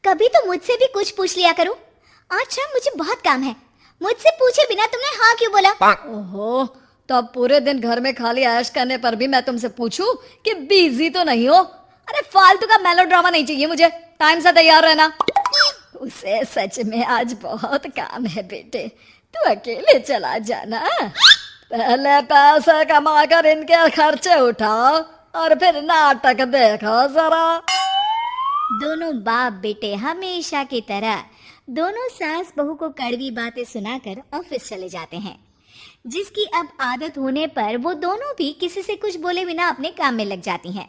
कभी तो मुझसे भी कुछ पूछ लिया करो। अच्छा मुझे बहुत काम है, मुझसे पूछे बिना तुमने हाँ क्यों बोला? ओहो, तो अब पूरे दिन घर में खाली ऐश करने पर भी मैं तुमसे पूछूं कि बिजी तो नहीं हो? अरे फालतू का मेलोड्रामा नहीं चाहिए मुझे, टाइम से तैयार रहना। उसे सच में आज बहुत काम है बेटे, तू अकेले चला जाना। पहले पैसे कमा कर इनके खर्चे उठाओ और फिर नाटक देखो जरा। दोनों बाप बेटे हमेशा की तरह दोनों सास बहू को कड़वी बातें सुनाकर ऑफिस चले जाते हैं, जिसकी अब आदत होने पर वो दोनों भी किसी से कुछ बोले बिना अपने काम में लग जाती हैं।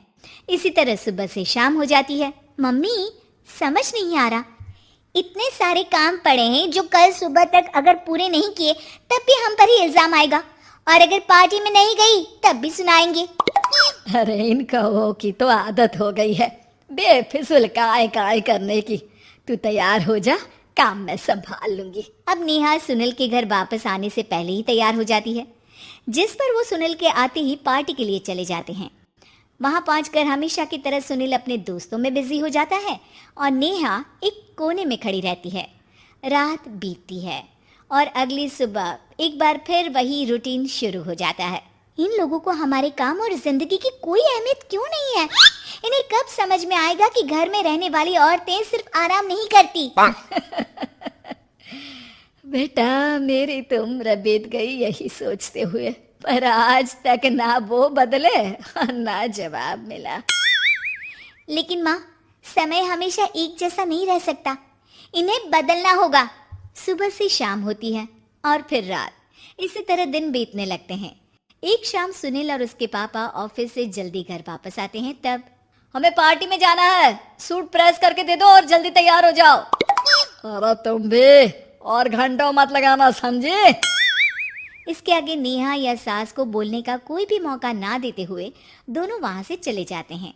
इसी तरह सुबह से शाम हो जाती है। मम्मी, समझ नहीं आ रहा, इतने सारे काम पड़े हैं जो कल सुबह तक अगर पूरे नहीं किए तब भी हम पर ही इल्जाम आएगा, और अगर पार्टी में नहीं गई तब भी सुनाएंगे। अरे इन कौओं की तो आदत हो गई है बेफिजुल काय काय करने की। तू तैयार हो जा, काम मैं संभाल लूंगी। अब नेहा सुनील के घर वापस आने से पहले ही तैयार हो जाती है, जिस पर वो सुनील के आते ही पार्टी के लिए चले जाते हैं। वहां पहुंचकर हमेशा की तरह सुनील अपने दोस्तों में बिजी हो जाता है और नेहा एक कोने में खड़ी रहती है। रात बीतती है और अगली सुबह एक बार फिर वही रूटीन शुरू हो जाता है। इन लोगों को हमारे काम और जिंदगी की कोई अहमियत क्यों नहीं है? इन्हें कब समझ में आएगा कि घर में रहने वाली औरतें सिर्फ आराम नहीं करती। बेटा मेरी तो उम्र बीत गई यही सोचते हुए, पर आज तक ना वो बदले और ना जवाब मिला। लेकिन माँ, समय हमेशा एक जैसा नहीं रह सकता, इन्हें बदलना होगा। सुबह से शाम होती है और फिर रात, इसी तरह दिन बीतने लगते हैं। एक शाम सुनील और उसके पापा ऑफिस से जल्दी घर वापस आते हैं। तब हमें पार्टी में जाना है, सूट प्रेस करके दे दो और जल्दी तैयार हो जाओ। अरे तुम भी और घंटों मत लगाना, समझे? इसके आगे नेहा या सास को बोलने का कोई भी मौका ना देते हुए दोनों वहां से चले जाते हैं।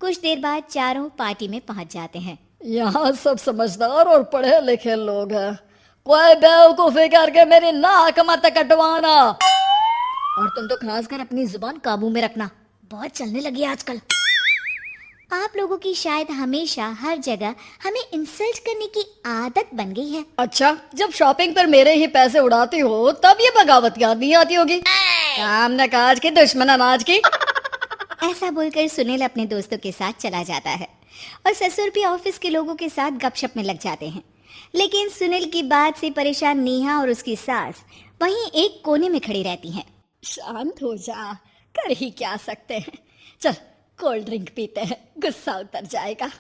कुछ देर बाद चारों पार्टी में पहुंच जाते हैं। यहाँ सब समझदार और पढ़े लिखे लोग हैं, कोई बेवकूफी करके मेरी नाक मत कटवाना। और तुम तो खासकर अपनी जुबान काबू में रखना, बहुत चलने लगी है आजकल। आप लोगों की शायद हमेशा हर जगह हमें इंसल्ट करने की आदत बन गई है। अच्छा, जब शॉपिंग पर मेरे ही पैसे उड़ाती हो तब ये बगावत याद नहीं आती होगी। काम न काज की, दुश्मन अनाज की। ऐसा बोलकर सुनील अपने दोस्तों के साथ चला जाता है और ससुर भी ऑफिस के लोगों के साथ गपशप में लग जाते हैं। लेकिन सुनील की बात से परेशान नेहा और उसकी सास वहीं एक कोने में खड़ी रहती हैं। शांत हो जा, कर ही क्या सकते हैं। चल कोल्ड ड्रिंक पीते हैं, गुस्सा उतर जाएगा।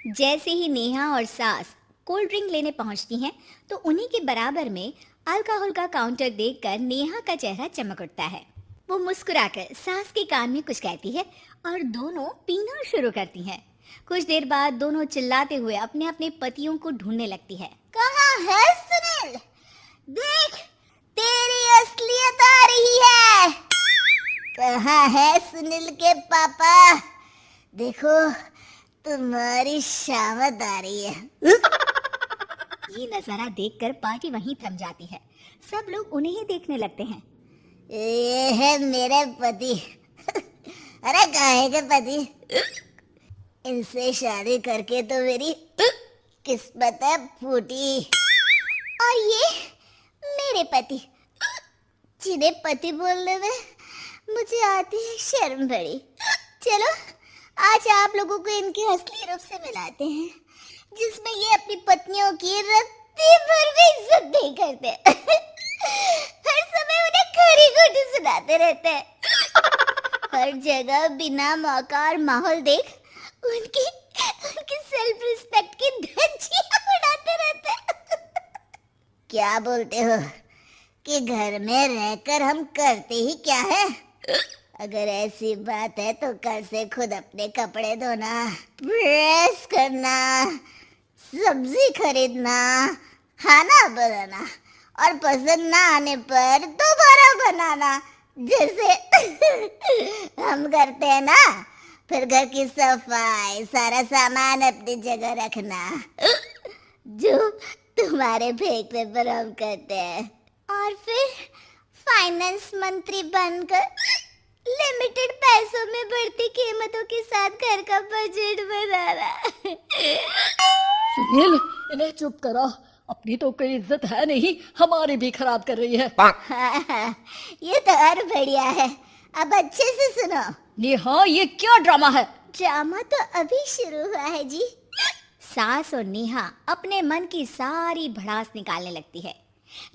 जैसे ही नेहा और सास कोल्ड ड्रिंक लेने पहुंचती हैं तो उन्हीं के बराबर में अल्कोहल का काउंटर देखकर नेहा का चेहरा चमक उठता है। वो मुस्कुराकर सास के कान में कुछ कहती है और दोनों पीना शुरू करती हैं। कुछ देर बाद दोनों चिल्लाते हुए अपने अपने पतियों को ढूंढने लगती है। कहाँ है सुनील? देख, तेरी असलियत आ रही है। कहाँ है सुनील के पापा? देखो, तुम्हारी शामत आ रही है। ये नजारा देखकर पार्टी वहीं थम जाती है। सब लोग उन्हें ही देखने लगते हैं। ये है मेरे पति। अरे काहे के पति? इनसे शादी करके तो मेरी किस्मत है फूटी। और ये मेरे पति, जिन्हें पति बोलने में मुझे आती है शर्म बड़ी। चलो आज आप लोगों को इनके असली रूप से मिलाते हैं, जिसमें ये अपनी पत्नियों की रत्ती भर भी इज्जत नहीं करते। हर समय उन्हें खरी खोटी सुनाते रहते हैं। हर जगह बिना मौका और माहौल देख उनकी सेल्फ रिस्पेक्ट की धज्जियां उड़ाते रहते हैं। क्या बोलते हो कि घर में रहकर हम करते ही क्या है? अगर ऐसी बात है तो कल से खुद अपने कपड़े धोना, प्रेस करना, सब्जी खरीदना, खाना बनाना और पसंद ना आने पर दोबारा बनाना, जैसे हम करते हैं ना। फिर घर की सफाई, सारा सामान अपनी जगह रखना, जो तुम्हारे फेंकने पर हम करते हैं। और फिर फाइनेंस मंत्री बनकर लिमिटेड पैसों में बढ़ती कीमतों के साथ घर का बजट बनाना। सुनील, इन्हें चुप करा। अपनी तो कोई इज्जत है नहीं, हमारी भी खराब कर रही है। हाँ, ये तो और बढ़िया है। अब अच्छे से सुनो। नेहा, ये क्या ड्रामा है? ड्रामा तो अभी शुरू हुआ है जी। सास और नेहा अपने मन की सारी भड़ास निकालने लगती है,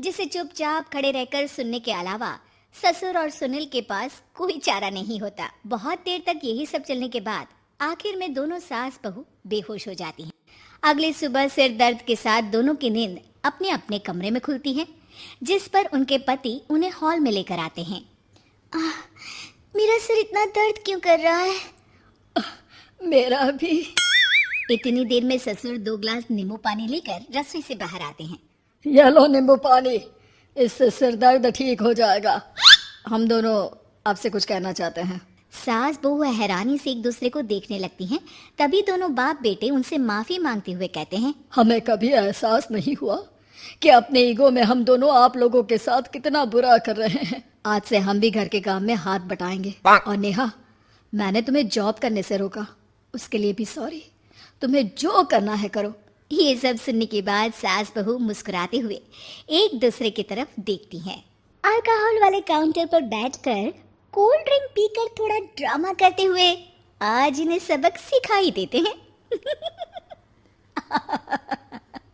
जिसे चुपचाप खड़े रहकर सुनने के अलावा ससुर और सुनील के पास कोई चारा नहीं होता। बहुत देर तक यही सब चलने के बाद आखिर में दोनों सास बहू बेहोश हो जाती हैं। अगली सुबह सिर दर्द के साथ दोनों की नींद अपने अपने कमरे में खुलती है, जिस पर उनके पति उन्हें हॉल में लेकर आते हैं। मेरा सिर इतना दर्द क्यों कर रहा है? मेरा भी। इतनी देर में ससुर 2 ग्लास नींबू पानी लेकर रसोई से बाहर आते हैं। ये लो नींबू पानी, इससे सिर दर्द ठीक हो जाएगा। हम दोनों आपसे कुछ कहना चाहते हैं। सास बहू हैरानी से एक दूसरे को देखने लगती हैं। तभी दोनों बाप बेटे उनसे माफी मांगते हुए कहते हैं, हमें कभी एहसास नहीं हुआ कि अपने ईगो में हम दोनों आप लोगों के साथ कितना बुरा कर रहे हैं। आज से हम भी घर के काम में हाथ बटाएंगे। और नेहा, मैंने तुम्हें जॉब करने से रोका, उसके लिए भी सॉरी। तुम्हें जो करना है करो। ये सब सुनने के बाद सास बहू मुस्कुराते हुए एक दूसरे की तरफ देखती हैं। अल्कोहल वाले काउंटर पर बैठकर कोल्ड ड्रिंक पीकर थोड़ा ड्रामा करते हुए आज इन्हें सबक सिखा ही देते हैं।